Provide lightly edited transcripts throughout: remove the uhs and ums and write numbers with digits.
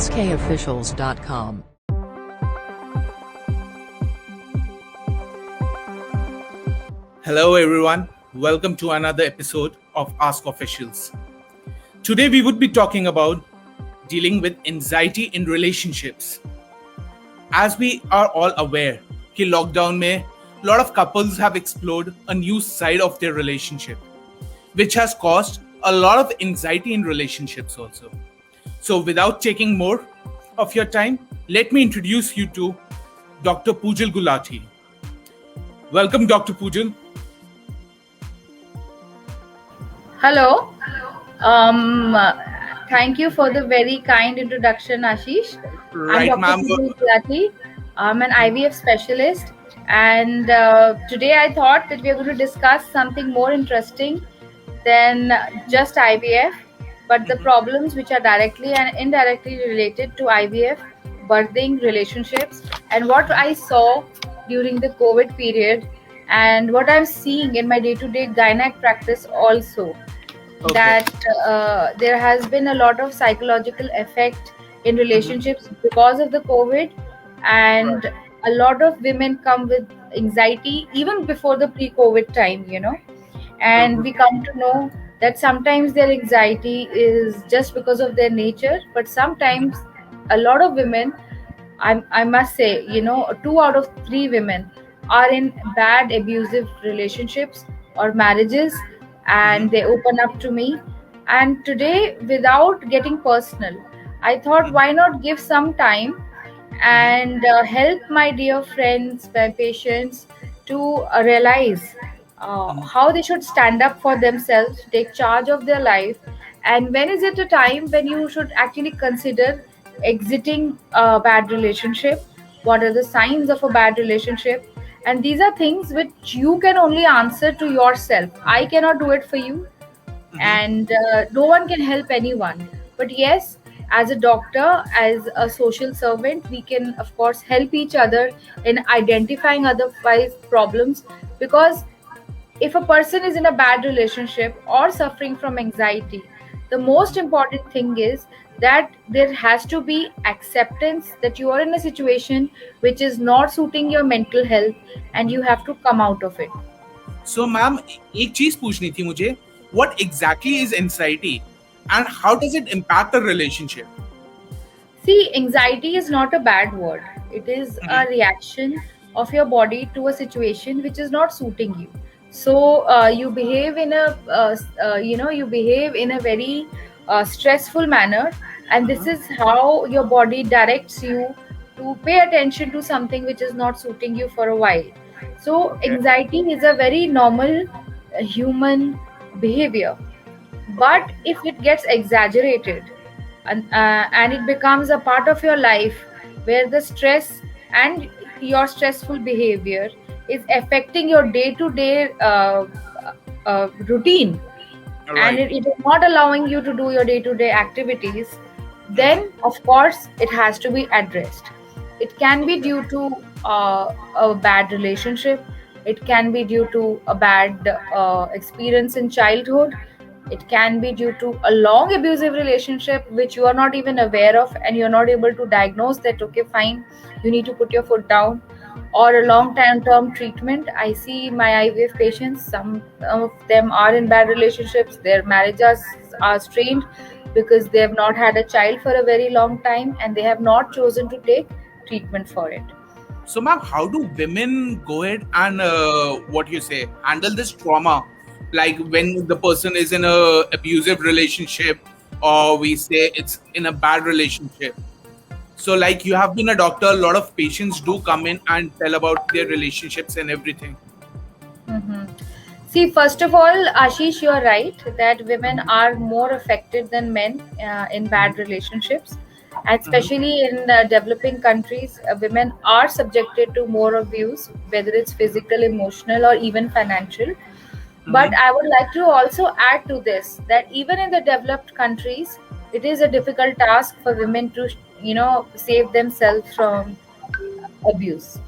skofficials.com. Hello everyone, welcome to another episode of Ask Officials. Today we would be talking about dealing with anxiety in relationships. As we are all aware, कि lockdown में a lot of couples have explored a new side of their relationship, which has caused a lot of anxiety in relationships also. So without taking more of your time, let me introduce you to Dr. Pujal Gulati. Welcome, Dr. Pujal. Hello. Thank you for the very kind introduction, Ashish. Right, I'm ma'am. Dr. Pujal Gulati. I'm an IVF specialist, and today I thought that we are going to discuss something more interesting than just IVF, but the problems which are directly and indirectly related to IVF, birthing, relationships, and what I saw during the COVID period, and what I'm seeing in my day-to-day gynec practice also. Okay. That there has been a lot of psychological effect in relationships because of the COVID, and a lot of women come with anxiety even before the pre-COVID time, and we come to know that sometimes their anxiety is just because of their nature, but sometimes a lot of women, I must say, 2 out of 3 women are in bad abusive relationships or marriages, and they open up to me. And today, without getting personal, I thought, why not give some time and help my dear friends, my patients, to realize how they should stand up for themselves, take charge of their life, and when is it a time when you should actually consider exiting a bad relationship, what are the signs of a bad relationship. And these are things which you can only answer to yourself. I cannot do it for you, and no one can help anyone. But yes, as a doctor, as a social servant, we can of course help each other in identifying otherwise problems, because if a person is in a bad relationship or suffering from anxiety, the most important thing is that there has to be acceptance that you are in a situation which is not suiting your mental health, and you have to come out of it. So, ma'am, एक चीज पूछनी थी मुझे. What exactly is anxiety, and how does it impact a relationship? See, anxiety is not a bad word. It is a reaction of your body to a situation which is not suiting you. So you behave in a you behave in a very stressful manner, and this is how your body directs you to pay attention to something which is not suiting you for a while. So anxiety is a very normal human behavior, but if it gets exaggerated, and it becomes a part of your life, where the stress and your stressful behavior is affecting your day-to-day routine, and Right. it is not allowing you to do your day-to-day activities, then of course it has to be addressed. It can be due to a bad relationship, it can be due to a bad experience in childhood, it can be due to a long abusive relationship which you are not even aware of, and you're not able to diagnose that, okay, fine, you need to put your foot down, or a long term treatment. I see my IVF patients, some of them are in bad relationships, their marriages are strained because they have not had a child for a very long time, and they have not chosen to take treatment for it. So, ma'am, how do women go ahead and handle this trauma? Like when the person is in a abusive relationship, or we say it's in a bad relationship. So, like, you have been a doctor, a lot of patients do come in and tell about their relationships and everything. Mhm. See, first of all, Ashish, you're right that women are more affected than men in bad relationships. And especially in developing countries, women are subjected to more abuse, whether it's physical, emotional, or even financial. But I would like to also add to this that even in the developed countries, it is a difficult task for women to, save themselves from abuse.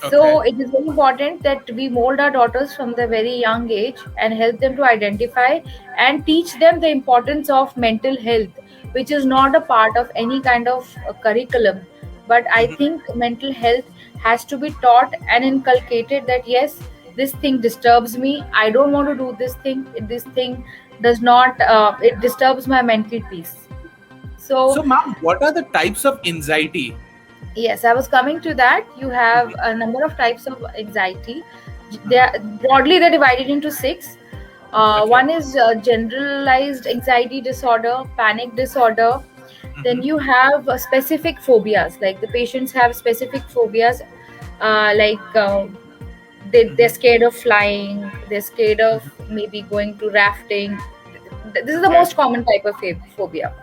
So Okay. it is very important that we mold our daughters from the very young age and help them to identify and teach them the importance of mental health, which is not a part of any kind of curriculum. But I Mhm. think mental health has to be taught and inculcated, that yes, this thing disturbs me, I don't want to do this thing, this thing does not it disturbs my mental peace. So So, ma'am, what are the types of anxiety? yes, I was coming to that. You have a number of types of anxiety. They are broadly, they're divided into six. Okay. One is generalized anxiety disorder, panic disorder. Then Mhm. you have specific phobias, like the patients have specific phobias, like they're Mhm. scared of flying, they're scared of maybe going to rafting. This is the Okay. most common type of phobia.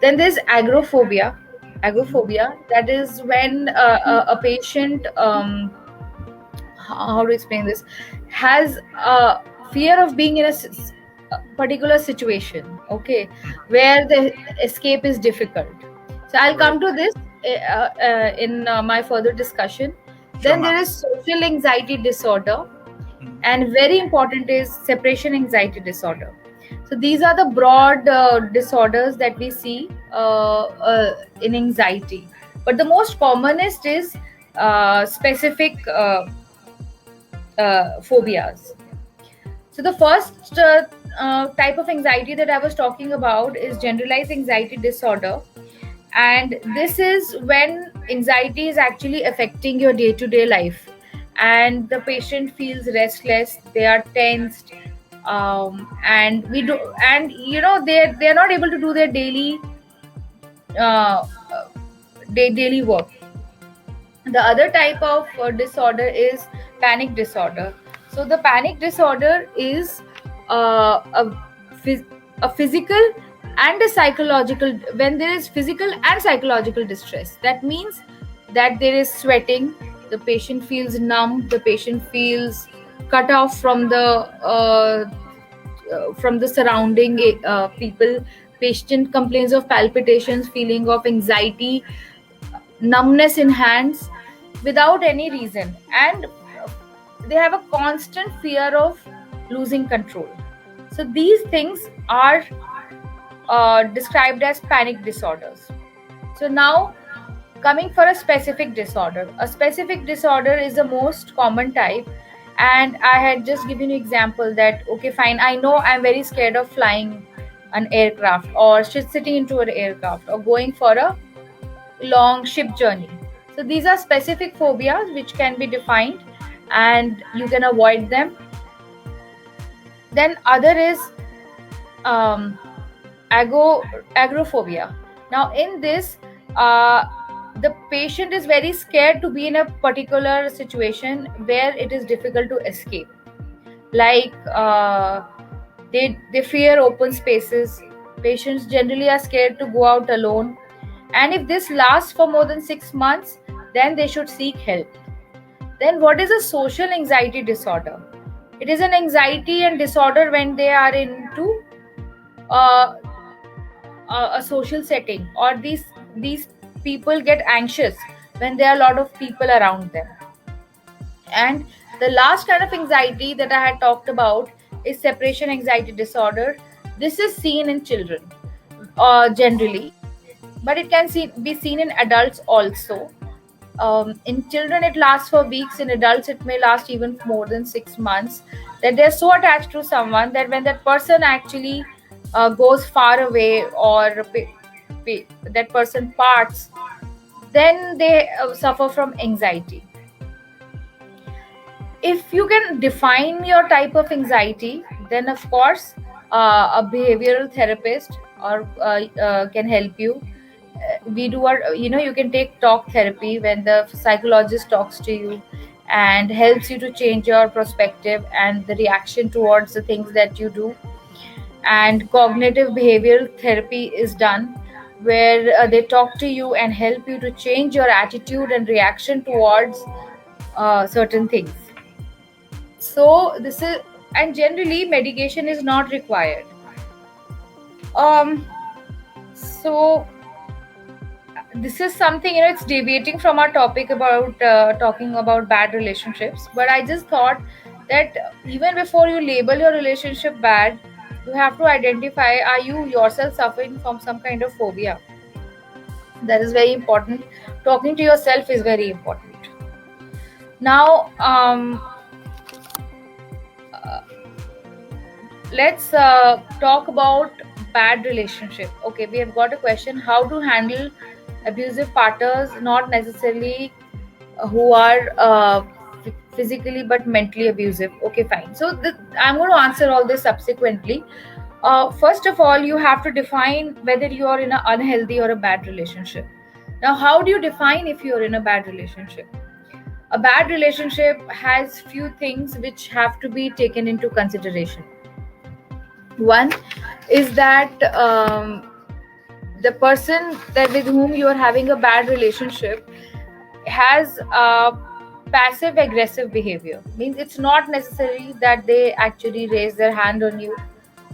Then there's agoraphobia. Mhm. Agoraphobia, that is when a patient, how to explain this, has fear of being in a particular situation, okay, where the escape is difficult. So I'll Right. come to this in my further discussion. Sure, Then there ma'am. is social anxiety disorder, Mhm. and very important is separation anxiety disorder. So these are the broad disorders that we see in anxiety, but the most commonest is specific phobias. So the first type of anxiety that I was talking about is generalized anxiety disorder, and this is when anxiety is actually affecting your day-to-day life, and the patient feels restless, they are tensed, and we do, and they're not able to do their uh, daily work. The other type of disorder is panic disorder. So the panic disorder is phys- a physical and a psychological, when there is physical and psychological distress. That means that there is sweating, the patient feels numb, the patient feels cut off from the surrounding people. Patient complains of palpitations, feeling of anxiety, numbness in hands without any reason, and they have a constant fear of losing control. So these things are described as panic disorders. So now, coming for a specific disorder, a specific disorder is the most common type, and I had just given you example that okay, fine, I know I'm very scared of flying an aircraft, or sitting into an aircraft, or going for a long ship journey. So these are specific phobias which can be defined and you can avoid them. Then other is um, agoraphobia. Now in this, the patient is very scared to be in a particular situation where it is difficult to escape. Like they fear open spaces. Patients generally are scared to go out alone, and if this lasts for more than 6 months, then they should seek help. Then what is a social anxiety disorder? It is an anxiety and disorder when they are into uh, a social setting, or these people get anxious when there are a lot of people around them. And the last kind of anxiety that I had talked about is separation anxiety disorder. This is seen in children generally, but it can be seen in adults also. In children, it lasts for weeks. In adults, it may last even more than 6 months. That they're so attached to someone that when that person actually goes far away, or that person parts, then they suffer from anxiety. If you can define your type of anxiety, then of course a behavioral therapist or can help you. We do our, you can take talk therapy when the psychologist talks to you and helps you to change your perspective and the reaction towards the things that you do. And cognitive behavioral therapy is done, where they talk to you and help you to change your attitude and reaction towards certain things. So this is, and generally medication is not required. So this is something, it's deviating from our topic about talking about bad relationships, but I just thought that even before you label your relationship bad, You have to identify, are you yourself suffering from some kind of phobia? That is very important. Talking to yourself is very important. Now, let's talk about bad relationship. Okay, we have got a question: how to handle abusive partners, not necessarily who are physically but mentally abusive. Okay, fine. So I'm going to answer all this subsequently. First of all, you have to define whether you are in an unhealthy or a bad relationship. Now, how do you define if you're in a bad relationship? A bad relationship has few things which have to be taken into consideration. One is that the person that with whom you are having a bad relationship has passive aggressive behavior. Means it's not necessary that they actually raise their hand on you,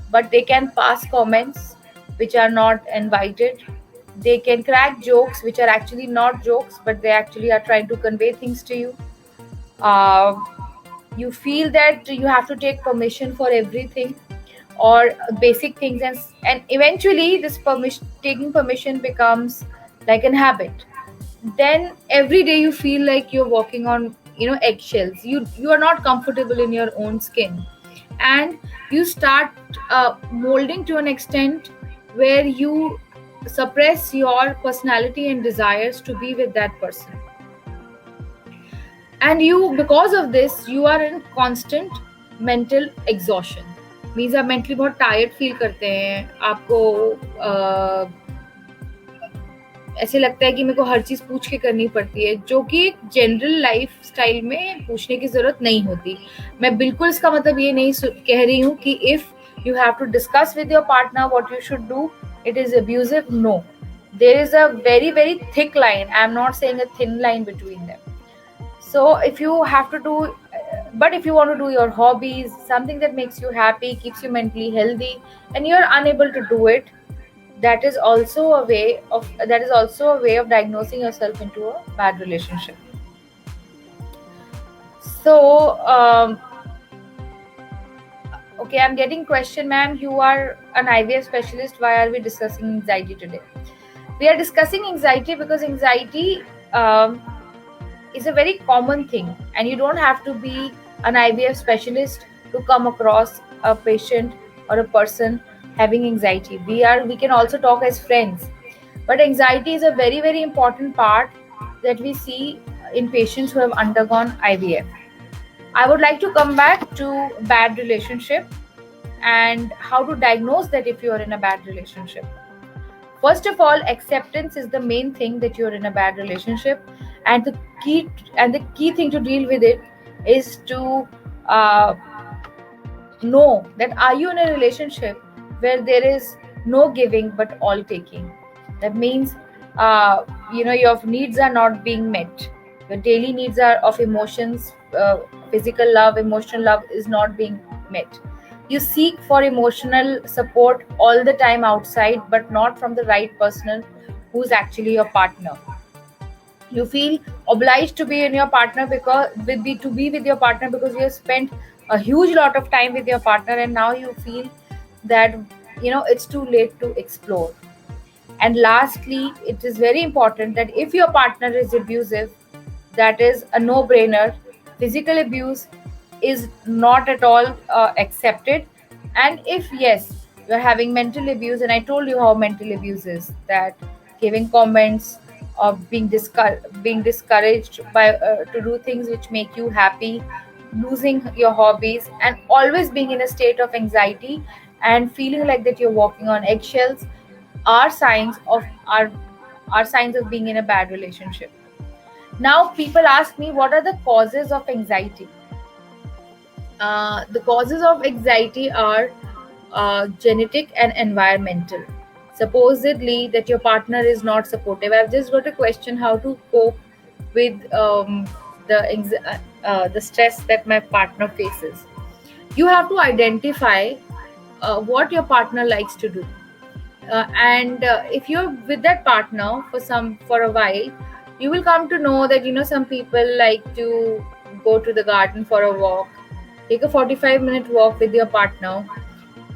but they can pass comments which are not invited. They can crack jokes which are actually not jokes, but they actually are trying to convey things to you. uh, you feel that you have to take permission for everything or basic things, and eventually this permission, taking permission, becomes like an habit. Then every day you feel like you're walking on, eggshells. You are not comfortable in your own skin, and you start molding to an extent where you suppress your personality and desires to be with that person. And you, because of this, you are in constant mental exhaustion. Means आप mentally बहुत tired feel करते हैं, आपको ऐसे लगता है कि मेरे को हर चीज पूछ के करनी पड़ती है, जो कि एक जनरल लाइफ स्टाइल में पूछने की जरूरत नहीं होती. मैं बिल्कुल इसका मतलब ये नहीं कह रही हूँ कि if you have to discuss with your partner what you should do it is abusive. No, there is a very very thick line. I am not saying a thin line between them. So if you have to do, but if you want to do your hobbies, something that makes you happy, keeps you mentally healthy, and you're unable to do it, that is also a way of diagnosing yourself into a bad relationship. So okay, I'm getting question, ma'am, you are an IVF specialist, why are we discussing anxiety today? We are discussing anxiety because anxiety is a very common thing, and you don't have to be an IVF specialist to come across a patient or a person having anxiety. We can also talk as friends, but anxiety is a very very important part that we see in patients who have undergone IVF. I would like to come back to bad relationship and how to diagnose that if you are in a bad relationship. First of all, acceptance is the main thing that you're in a bad relationship, and the key thing to deal with it is to know that are you in a relationship where there is no giving but all taking. That means your needs are not being met. Your daily needs are of emotions, physical love, emotional love is not being met. You seek for emotional support all the time outside, but not from the right person who's actually your partner. You feel obliged to be in your partner to be with your partner because you have spent a huge lot of time with your partner, and now you feel that it's too late to explore. And lastly, it is very important that if your partner is abusive, that is a no-brainer. Physical abuse is not at all accepted. And if yes, you're having mental abuse, and I told you how mental abuse is, that giving comments, of being discouraged by to do things which make you happy, losing your hobbies, and always being in a state of anxiety and feeling like that you're walking on eggshells, are signs of being in a bad relationship. Now, people ask me, what are the causes of anxiety? The causes of anxiety are genetic and environmental. Supposedly, that your partner is not supportive. I've just got a question: how to cope with the stress that my partner faces. You have to identify what your partner likes to do, and if you're with that partner for a while, you will come to know that some people like to go to the garden for a walk, take a 45-minute walk with your partner,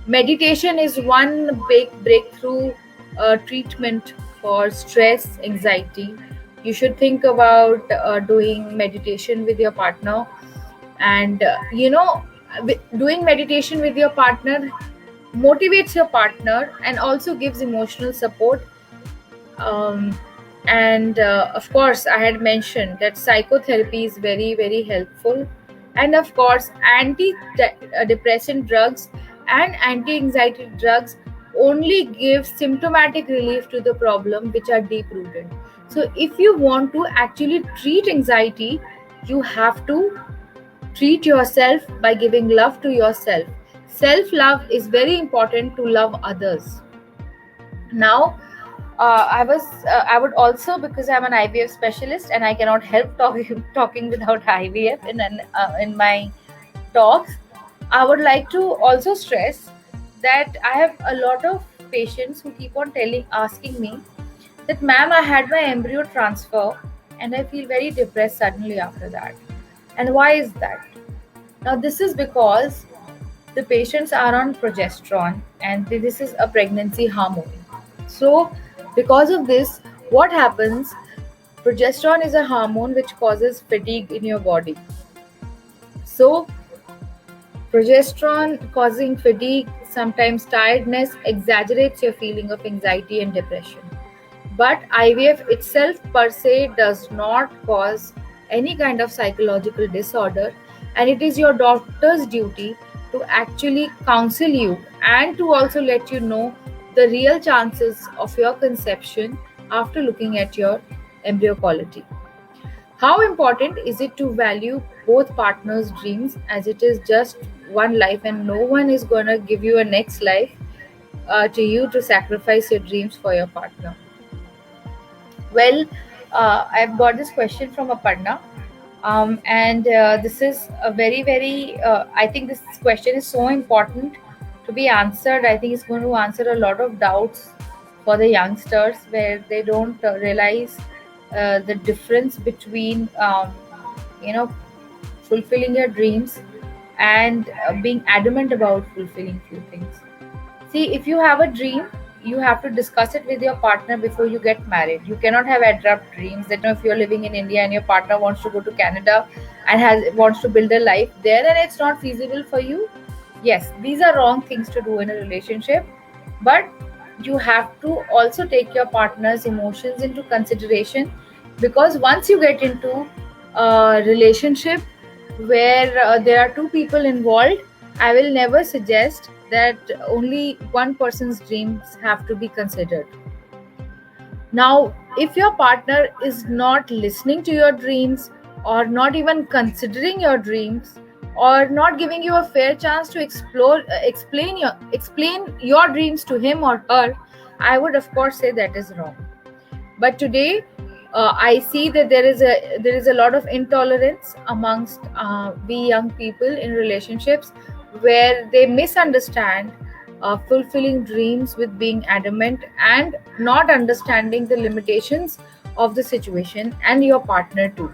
Meditation is one big breakthrough treatment for stress, anxiety. You should think about doing meditation with your partner, and doing meditation with your partner motivates your partner and also gives emotional support. Um, and of course, I had mentioned that psychotherapy is very very helpful, and of course anti-depressant drugs and anti-anxiety drugs only give symptomatic relief to the problem which are deep rooted. So if you want to actually treat anxiety, you have to treat yourself by giving love to yourself. Self love is very important to love others. Now, I would also, because I'm an IVF specialist and I cannot help talking without IVF in my talks. I would like to also stress that I have a lot of patients who keep on asking me that, ma'am, I had my embryo transfer and I feel very depressed suddenly after that. And why is that? Now, this is because the patients are on progesterone, and this is a pregnancy hormone. So, because of this, what happens? Progesterone is a hormone which causes fatigue in your body. So, progesterone causing fatigue, sometimes tiredness, exaggerates your feeling of anxiety and depression. But IVF itself per se does not cause any kind of psychological disorder, and it is your doctor's duty to actually counsel you and to also let you know the real chances of your conception after looking at your embryo quality. How important is it to value both partners' dreams, as it is just one life and no one is going to give you a next life to you to sacrifice your dreams for your partner? Well, I've got this question from Aparna. And this is a very, very, I think this question is so important to be answered. I think it's going to answer a lot of doubts for the youngsters where they don't realize the difference between, you know, fulfilling your dreams and being adamant about fulfilling few things. See, if you have a dream, you have to discuss it with your partner before you get married. You cannot have abrupt dreams that, if you're living in India and your partner wants to go to Canada and wants to build a life there and it's not feasible for you. Yes, these are wrong things to do in a relationship, but you have to also take your partner's emotions into consideration, because once you get into a relationship where there are two people involved, I will never suggest that only one person's dreams have to be considered. Now, if your partner is not listening to your dreams, or not even considering your dreams, or not giving you a fair chance to explain your dreams to him or her, I would of course say that is wrong. But today, I see that there is a lot of intolerance amongst we young people in relationships, where they misunderstand fulfilling dreams with being adamant and not understanding the limitations of the situation and your partner too.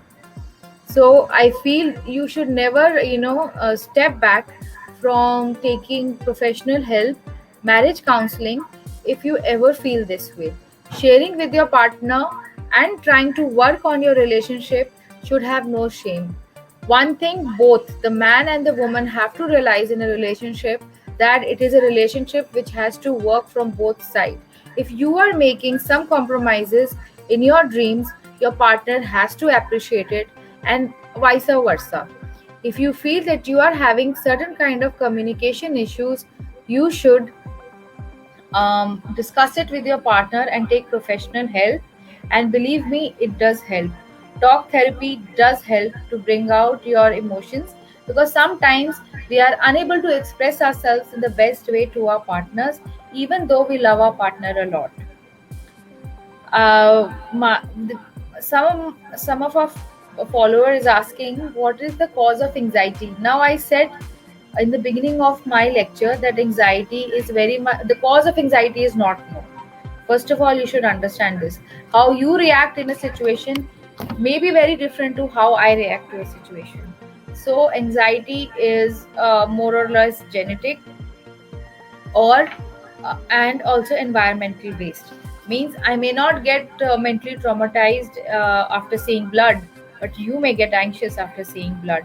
So I feel you should never, step back from taking professional help, marriage counseling, if you ever feel this way. Sharing with your partner and trying to work on your relationship should have no shame. One thing both the man and the woman have to realize in a relationship, that it is a relationship which has to work from both sides. If you are making some compromises in your dreams, your partner has to appreciate it, and vice versa. If you feel that you are having certain kind of communication issues, you should discuss it with your partner and take professional help. And believe me, it does help. Talk therapy does help to bring out your emotions, because sometimes we are unable to express ourselves in the best way to our partners, even though we love our partner a lot. uh, ma- the, some of our follower is asking, what is the cause of anxiety? Now, I said in the beginning of my lecture that anxiety is very much, the cause of anxiety is not known. First of all, you should understand this. How you react in a situation may be very different to how I react to a situation. So anxiety is more or less genetic. or and also environmental based. Means I may not get mentally traumatized after seeing blood, but you may get anxious after seeing blood.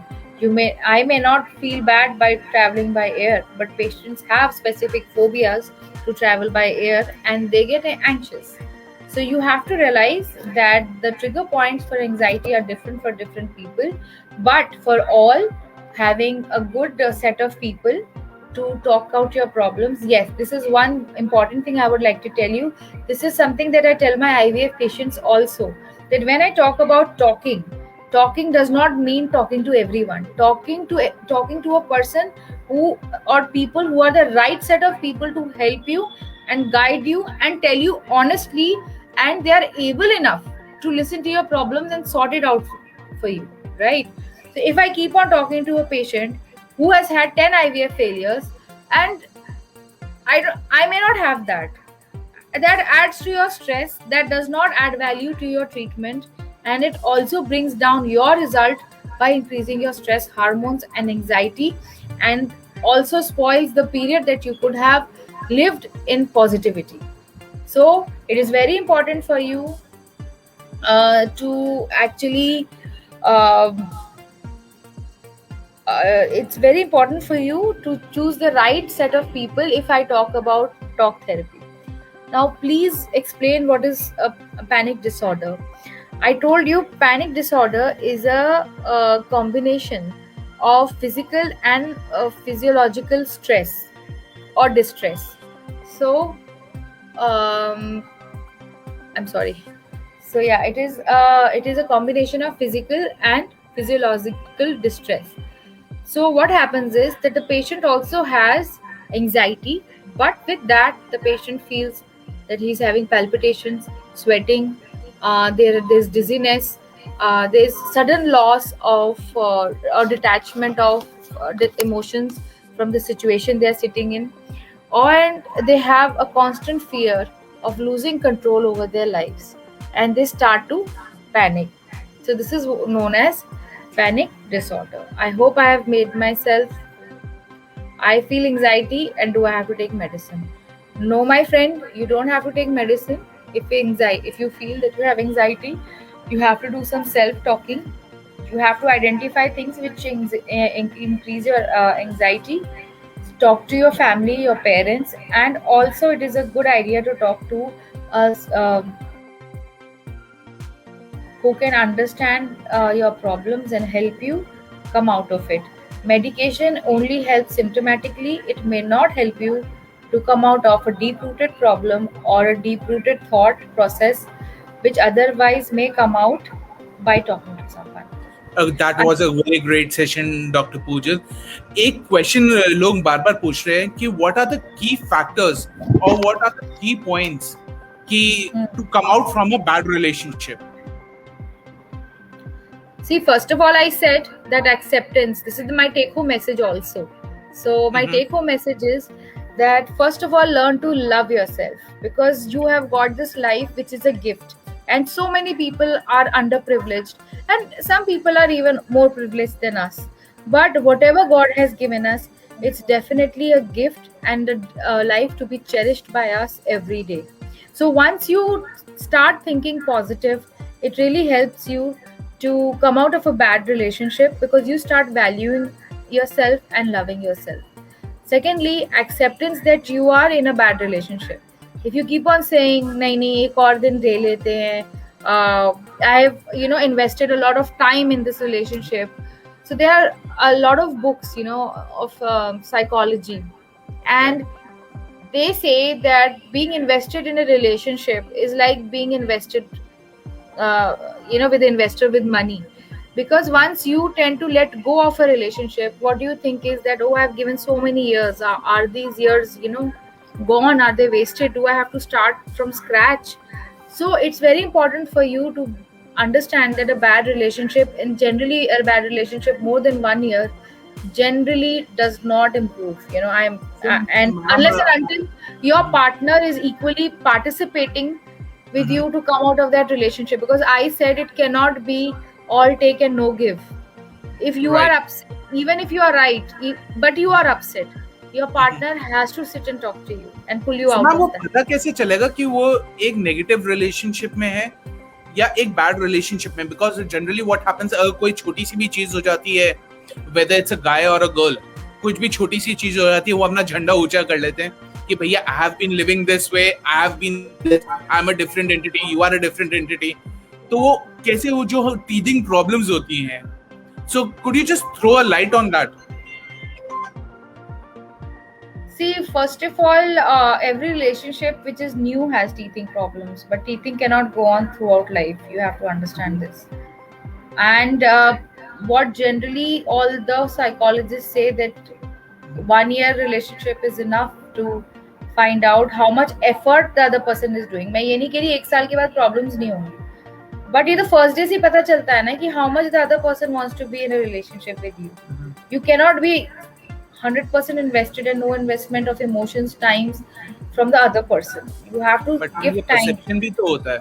I may not feel bad by traveling by air, but patients have specific phobias to travel by air and they get anxious. So you have to realize that the trigger points for anxiety are different for different people, but for all, having a good set of people to talk out your problems. Yes, this is one important thing I would like to tell you. This is something that I tell my IVF patients also, that when I talk about talking does not mean talking to everyone. Talking to a person who, or people who are the right set of people to help you and guide you and tell you honestly, and they are able enough to listen to your problems and sort it out for you, right? So if I keep on talking to a patient who has had 10 IVF failures, and I may not have that, that adds to your stress, that does not add value to your treatment, and it also brings down your result by increasing your stress hormones and anxiety, and also spoils the period that you could have lived in positivity. So it is very important for you to actually um, it's very important for you to choose the right set of people. If I talk about talk therapy, now please explain what is a panic disorder. I told you panic disorder is a combination of physical and physiological stress or distress. So um, I'm sorry. So yeah, it is a combination of physical and physiological distress. So what happens is that the patient also has anxiety, but with that the patient feels that he's having palpitations, sweating, there's dizziness, there's sudden loss of or detachment of the emotions from the situation they are sitting in, and they have a constant fear of losing control over their lives, and they start to panic. So this is known as panic disorder. I hope I have made myself. I feel anxiety, and do I have to take medicine? No, my friend, you don't have to take medicine. If you feel that you have anxiety, you have to do some self talking. You have to identify things which increase your anxiety. Talk to your family, your parents, and also it is a good idea to talk to us who can understand your problems and help you come out of it. Medication only helps symptomatically, it may not help you to come out of a deep rooted problem or a deep rooted thought process, which otherwise may come out by talking to someone. That was a very great session, Dr. Pujal. एक question लोग बार बार पूछ रहे हैं कि what are the key factors or what are the key points कि to come out from a bad relationship? See, first of all, I said that acceptance. This is my take home message also. So, my take home message is that first of all, learn to love yourself, because you have got this life which is a gift. And so many people are underprivileged, and some people are even more privileged than us. But whatever God has given us, it's definitely a gift and a life to be cherished by us every day. So, once you start thinking positive, it really helps you to come out of a bad relationship, because you start valuing yourself and loving yourself. Secondly, acceptance that you are in a bad relationship. If you keep on saying nahi nahi ek aur din de lete hain, I have invested a lot of time in this relationship. So there are a lot of books of psychology, and they say that being invested in a relationship is like being invested with investor with money, because once you tend to let go of a relationship, what do you think is that, oh, I've given so many years, are these years gone, are they wasted, do I have to start from scratch? So it's very important for you to understand that a bad relationship, and generally a bad relationship more than 1 year, generally does not improve. And unless and until your partner is equally participating with you to come out of that relationship, because I said it cannot be all take and no give. If you Right. are upset, even if you are right, but you are upset, your partner has to sit and talk to you and pull you So out ma'am वो of that. पता कैसे चलेगा कि वो एक negative relationship में है या एक बैड रिलेशनशिप में? बिकॉज जनरली व्हाट हैपेंस, अगर कोई छोटी सी भी चीज हो जाती है, वेदर इट्स अ गाय और अ गर्ल, कुछ भी छोटी सी चीज हो जाती है, वो अपना झंडा ऊंचा कर लेते हैं कि भैया I have been living this way, I have been, I am a different entity, you are a different entity. तो वो कैसे, वो जो टीथिंग प्रॉब्लम्स होती हैं, so could you just throw a light on that? See, first of all, every relationship which is new has teething problems, but teething cannot go on throughout life. You have to understand this. And what generally all the psychologists say that 1 year relationship is enough to find out how much effort the other person is doing. मैं ये नहीं कह रही 1 साल के बाद problems नहीं होंगी, but ये तो first day से ही पता चलता है ना कि how much the other person wants to be in a relationship with you. You cannot be 100% invested and no investment of emotions, times from the other person. You have to but give ये time. Perception भी तो होता है,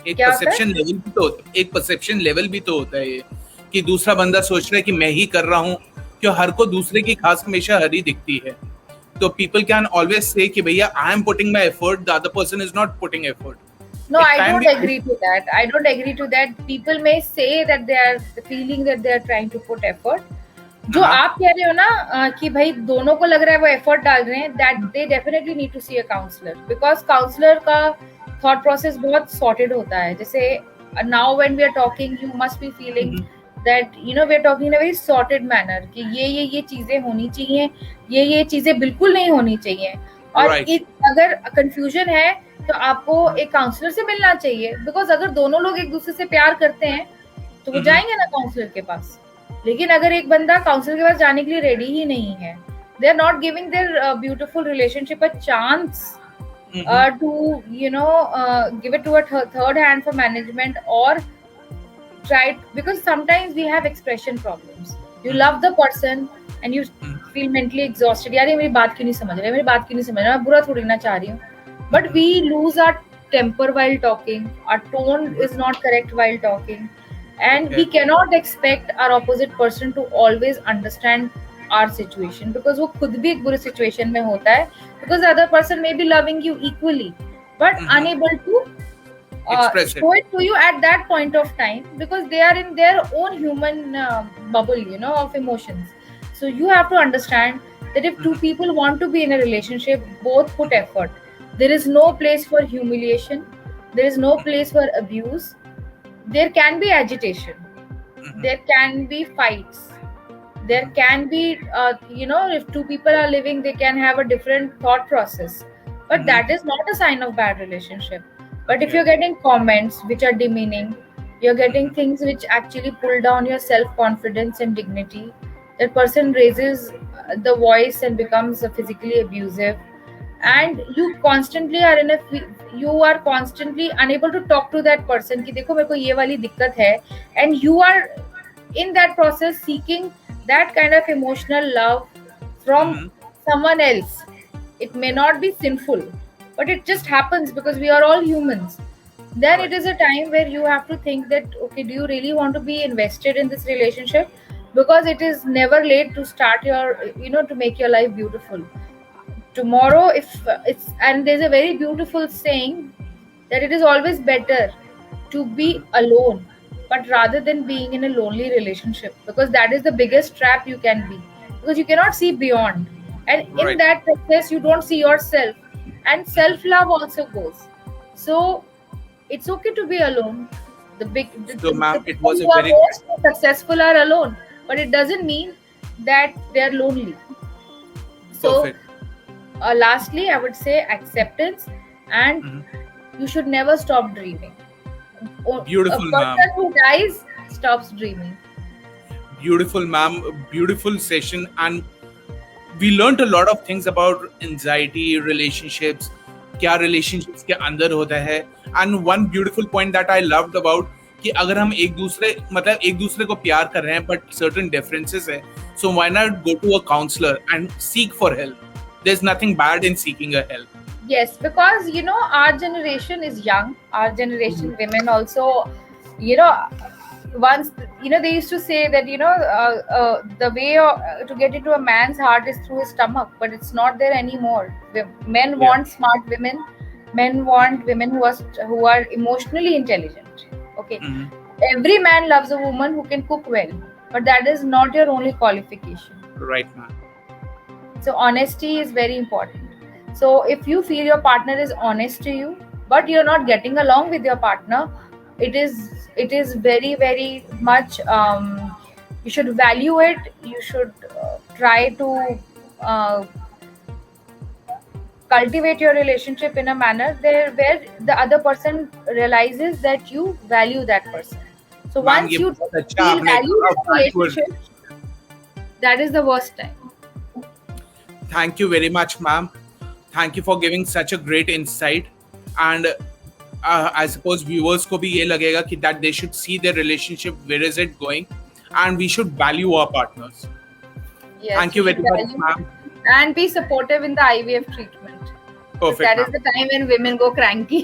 एक क्या होता है? Perception level भी तो होता है, एक परसेप्शन लेवल भी तो होता है ये, कि दूसरा बंदा सोच रहा है कि मैं ही कर रहा हूँ, क्यों हर को दूसरे की खास हमेशा हरी दिखती है. तो people can always say कि भैया I am putting my effort, the other person is not putting effort. No, It I can don't be- agree to that. I don't agree to that. People may say that they are feeling that they are trying to put effort. जो हाँ. आप कह रहे हो ना कि भाई दोनों को लग रहा है वो एफर्ट डाल रहे हैं, that they definitely need to see a counselor, because counselor का thought process बहुत sorted होता है. जैसे now when we are talking, you must be feeling that we are talking in a very sorted manner कि ये चीजें होनी चाहिए, ये चीजें बिल्कुल नहीं होनी चाहिए. और Right. अगर कंफ्यूजन है तो आपको एक काउंसलर से मिलना चाहिए, बिकॉज अगर दोनों लोग एक दूसरे से प्यार करते हैं तो वो जाएंगे ना काउंसलर के पास. लेकिन अगर एक बंदा काउंसलर के पास जाने के लिए रेडी ही नहीं है, they are not giving their beautiful relationship a chance to give it to a third hand for management, or try, because sometimes we have expression problems. You love the person and you feel mentally exhausted. यार ये मेरी बात क्यों नहीं समझ रहा है, मेरी बात क्यों नहीं समझ रहा है, मैं बुरा थोड़ी ना चाह रही हूँ. But we lose our temper while talking, our tone is not correct while talking, and we cannot expect our opposite person to always understand our situation, because वो खुद भी एक बुरी situation में होता है, because the other person may be loving you equally but unable to Express it. show it to you at that point of time, because they are in their own human bubble of emotions. So you have to understand that if two people want to be in a relationship, both put effort. There is no place for humiliation, there is no place for abuse. There can be agitation, there can be fights, there can be if two people are living, they can have a different thought process, but that is not a sign of bad relationship. But if you're getting comments which are demeaning, you're getting things which actually pull down your self-confidence and dignity, that person raises the voice and becomes physically abusive, and you constantly are you are constantly unable to talk to that person कि देखो मेरे को ये वाली दिक्कत है, and you are in that process seeking that kind of emotional love from someone else. It may not be sinful, but it just happens because we are all humans. Then it is a time where you have to think that, okay, do you really want to be invested in this relationship? Because it is never late to start your to make your life beautiful. Tomorrow, if it's, and there's a very beautiful saying that it is always better to be alone, but rather than being in a lonely relationship, because that is the biggest trap you can be, because you cannot see beyond, and in Right. that process you don't see yourself, and self love also goes. So it's okay to be alone. So, ma'am, it was a people who are very most successful are alone, but it doesn't mean that they're lonely. So perfect. lastly, I would say acceptance, and you should never stop dreaming. Beautiful, A person ma'am. who dies stops dreaming. Beautiful, ma'am. Beautiful session, and we learned a lot of things about anxiety, relationships, क्या relationships के अंदर होता है, and one beautiful point that I loved about कि अगर हम एक दूसरे को प्यार कर रहे हैं, but certain differences है, so why not go to a counselor and seek for help? There's nothing bad in seeking a help. Yes, because our generation is young. Our generation women also, once, they used to say that, the way to get into a man's heart is through his stomach, but it's not there anymore. Men Yeah. want smart women. Men want women who are emotionally intelligent. Okay. Mhm. Every man loves a woman who can cook well, but that is not your only qualification. Right, ma'am. So honesty is very important. So if you feel your partner is honest to you, but you're not getting along with your partner, it is very, very much, you should value it. You should try to uh, cultivate your relationship in a manner there where the other person realizes that you value that person. So ma'am once ये you बहुत अच्छा feel आपने valued कहा, in a valuable. relationship, that is the worst time. Thank you very much, ma'am. Thank you for giving such a great insight. And I suppose viewers को भी ये लगेगा कि that they should see their relationship, where is it going, and we should value our partners. Yes, Thank you should very much, value ma'am. and be supportive in the IVF treatment. Perfect, That is ma'am. the time when women go cranky.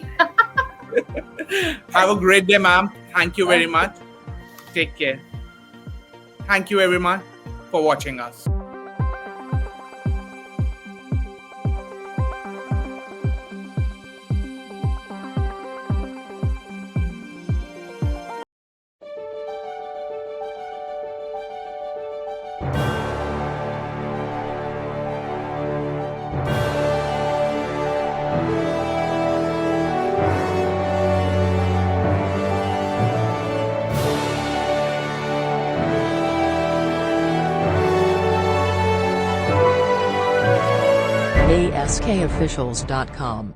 Have a great day, ma'am. Thank you very Okay. much. Take care. Thank you, everyone, for watching us. ASKofficials.com